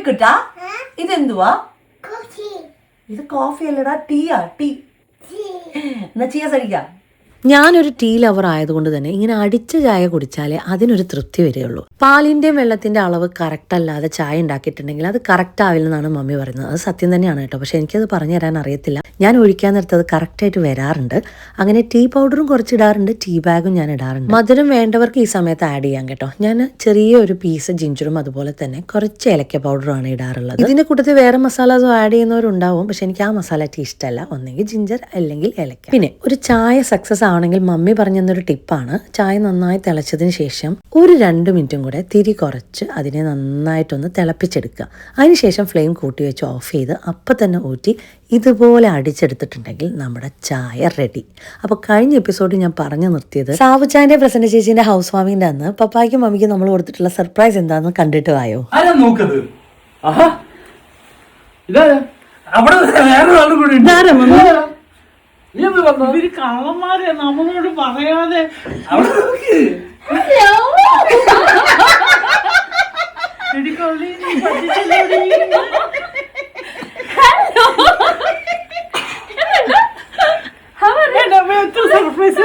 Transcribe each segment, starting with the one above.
ലവിക്കുട്ടാ ഇതെന്തുവാ? ഇത് കോഫി അല്ലടാ, ടീയാ. ടീ എന്നാ ചെയ്യാ സടിക്കാം. ഞാനൊരു ടീ ലവർ ആയതുകൊണ്ട് തന്നെ ഇങ്ങനെ അടിച്ച ചായ കുടിച്ചാലേ അതിനൊരു തൃപ്തി വരികയുള്ളൂ. പാലിൻ്റെയും വെള്ളത്തിൻ്റെ അളവ് കറക്റ്റ് അല്ലാതെ ചായ ഉണ്ടാക്കിയിട്ടുണ്ടെങ്കിൽ അത് കറക്റ്റ് ആവില്ലെന്നാണ് മമ്മി പറയുന്നത്. അത് സത്യം തന്നെയാണ് കേട്ടോ. പക്ഷേ എനിക്കത് പറഞ്ഞു തരാൻ അറിയത്തില്ല. ഞാൻ ഒഴിക്കാൻ നേരത്ത് അത് കറക്റ്റായിട്ട് വരാറുണ്ട്. അങ്ങനെ ടീ പൗഡറും കുറച്ച് ഇടാറുണ്ട്, ടീ ബാഗും ഞാൻ ഇടാറുണ്ട്. മധുരം വേണ്ടവർക്ക് ഈ സമയത്ത് ആഡ് ചെയ്യാം കേട്ടോ. ഞാൻ ചെറിയൊരു പീസ് ജിഞ്ചറും അതുപോലെ തന്നെ കുറച്ച് ഏലക്ക പൗഡറുമാണ് ഇടാറുള്ളത്. ഇതിൻ്റെ കൂട്ടത്തിൽ വേറെ മസാലാസും ആഡ് ചെയ്യുന്നവരുണ്ടാവും. പക്ഷെ എനിക്ക് ആ മസാല ടീ ഇഷ്ടമല്ല. ഒന്നെങ്കിൽ ജിഞ്ചർ അല്ലെങ്കിൽ ഏലക്ക. പിന്നെ ഒരു ചായ സക്സസ് ആണെങ്കിൽ മമ്മി പറഞ്ഞൊരു ടിപ്പാണ്, ചായ നന്നായി തിളച്ചതിന് ശേഷം ഒരു 2 മിനിറ്റും കൂടെ തിരി കുറച്ച് അതിനെ നന്നായിട്ടൊന്ന് തിളപ്പിച്ചെടുക്കുക. അതിനുശേഷം ഫ്ലെയിം കൂട്ടി വെച്ച് ഓഫ് ചെയ്ത് അപ്പം തന്നെ ഊറ്റി ഇതുപോലെ അടിച്ചെടുത്തിട്ടുണ്ടെങ്കിൽ നമ്മുടെ ചായ റെഡി. അപ്പോൾ കഴിഞ്ഞ എപ്പിസോഡിൽ ഞാൻ പറഞ്ഞു നിർത്തിയത് സാവുച്ചാൻ്റെ പ്രസന്ന ചേച്ചീൻ്റെ ഹൗസ് വാമിൻ്റെ അന്ന് പപ്പായ്ക്കും മമ്മിക്കും നമ്മൾ കൊടുത്തിട്ടുള്ള സർപ്രൈസ് എന്താണെന്ന് കണ്ടിട്ട് വായോ. ഇവര് കള്ളന്മാരെ നമ്മളോട് പറയാതെ സർപ്രൈസ്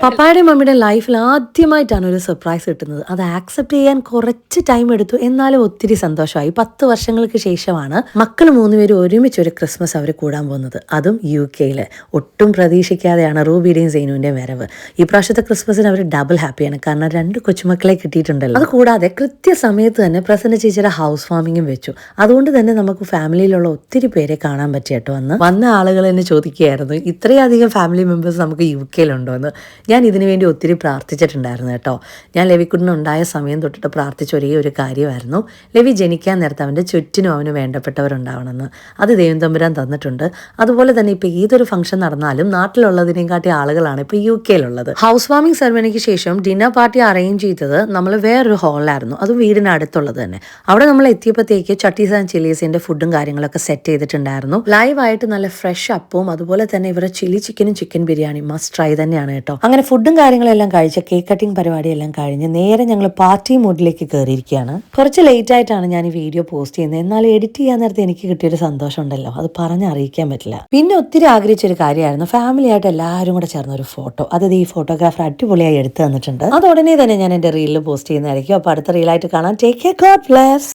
പപ്പായുടെ മമ്മിയുടെ ലൈഫിൽ ആദ്യമായിട്ടാണ് ഒരു സർപ്രൈസ് കിട്ടുന്നത്. അത് ആക്സെപ്റ്റ് ചെയ്യാൻ കുറച്ച് ടൈം എടുത്തു, എന്നാലും ഒത്തിരി സന്തോഷമായി. 10 വർഷങ്ങൾക്ക് ശേഷമാണ് മക്കൾ 3 പേരും ഒരുമിച്ച് ഒരു ക്രിസ്മസ് അവർ കൂടാൻ പോകുന്നത്, അതും UK-ൽ. ഒട്ടും പ്രതീക്ഷിക്കാതെയാണ് റൂബിയുടെയും സൈനുവിൻ്റെയും വരവ്. ഈ പ്രാവശ്യത്തെ ക്രിസ്മസിന് അവർ ഡബിൾ ഹാപ്പിയാണ്, കാരണം 2 കൊച്ചുമക്കളെ കിട്ടിയിട്ടുണ്ടല്ലോ. അത് കൂടാതെ കൃത്യസമയത്ത് തന്നെ പ്രസന്ന ചേച്ചിയുടെ ഹൗസ് വാമിങ്ങും വെച്ചു. അതുകൊണ്ട് തന്നെ നമുക്ക് ഫാമിലിയിലുള്ള ഒത്തിരി പേരെ കാണാൻ പറ്റിയ കേട്ടോ. വന്ന ആളുകൾ എന്നെ ചോദിക്കുകയായിരുന്നു, ഇത്രയധികം ഫാമിലി മെമ്പേഴ്സ് നമുക്ക് UK-ലുണ്ടോ എന്ന്. ഞാൻ ഇതിനു വേണ്ടി ഒത്തിരി പ്രാർത്ഥിച്ചിട്ടുണ്ടായിരുന്നു കേട്ടോ. ഞാൻ ലവിക്കുട്ടനുണ്ടായ സമയം തൊട്ടിട്ട് പ്രാർത്ഥിച്ച ഒരേ ഒരു കാര്യമായിരുന്നു, ലവി ജനിക്കാൻ നേരത്തെ അവൻ്റെ ചുറ്റിനും അവന് വേണ്ടപ്പെട്ടവരുണ്ടാവണമെന്ന്. അത് ദൈവം തമ്പുരാൻ തന്നിട്ടുണ്ട്. അതുപോലെ തന്നെ ഇപ്പോൾ ഏതൊരു ഫംഗ്ഷൻ നടന്നാലും നാട്ടിലുള്ളതിനെക്കാട്ടി ആളുകളാണ് ഇപ്പോൾ UK-ലുള്ളത്. ഹൗസ് വാമിംഗ് സെറമണിക്ക് ശേഷം ഡിന്നർ പാർട്ടി അറേഞ്ച് ചെയ്തത് നമ്മൾ വേറൊരു ഹാളിലായിരുന്നു, അതും വീടിന് അടുത്തുള്ളത് തന്നെ. അവിടെ നമ്മൾ എത്തിയപ്പോഴത്തേക്ക് ചട്ടീസ് ആൻഡ് ചില്ലീസിൻ്റെ ഫുഡും കാര്യങ്ങളൊക്കെ സെറ്റ് ചെയ്തിട്ടുണ്ടായിരുന്നു. ലൈവായിട്ട് നല്ല ഫ്രഷ് അപ്പവും അതുപോലെ തന്നെ ഇവരുടെ ചില്ലി ചിക്കനും ചിക്കൻ ബിരിയാണി മസ്റ്റ് ട്രൈ തന്നെയാണ് കേട്ടോ. അങ്ങനെ ഫുഡും കാര്യങ്ങളെല്ലാം കഴിച്ച് കേക്ക് കട്ടിങ് പരിപാടിയെല്ലാം കഴിഞ്ഞ് നേരെ ഞങ്ങൾ പാർട്ടി മൂഡിലേക്ക് കയറിയിരിക്കുകയാണ്. കുറച്ച് ലേറ്റ് ആയിട്ടാണ് ഞാൻ ഈ വീഡിയോ പോസ്റ്റ് ചെയ്യുന്നത്, എന്നാലും എഡിറ്റ് ചെയ്യാൻ നേരത്തെ എനിക്ക് കിട്ടിയൊരു സന്തോഷം ഉണ്ടല്ലോ, അത് പറഞ്ഞറിയിക്കാൻ പറ്റില്ല. പിന്നെ ഒത്തിരി ആഗ്രഹിച്ചൊരു കാര്യമായിരുന്നു ഫാമിലി ആയിട്ട് എല്ലാവരും കൂടെ ചേർന്ന ഒരു ഫോട്ടോ. അതായത് ഈ ഫോട്ടോഗ്രാഫർ അടിപൊളിയായി എടുത്തു തന്നിട്ടുണ്ട്. അത് ഉടനെ തന്നെ ഞാൻ എൻ്റെ റീലിൽ പോസ്റ്റ് ചെയ്യുന്നതായിരിക്കും. അപ്പോൾ അടുത്ത റീലായിട്ട് കാണാം. Take care, God bless.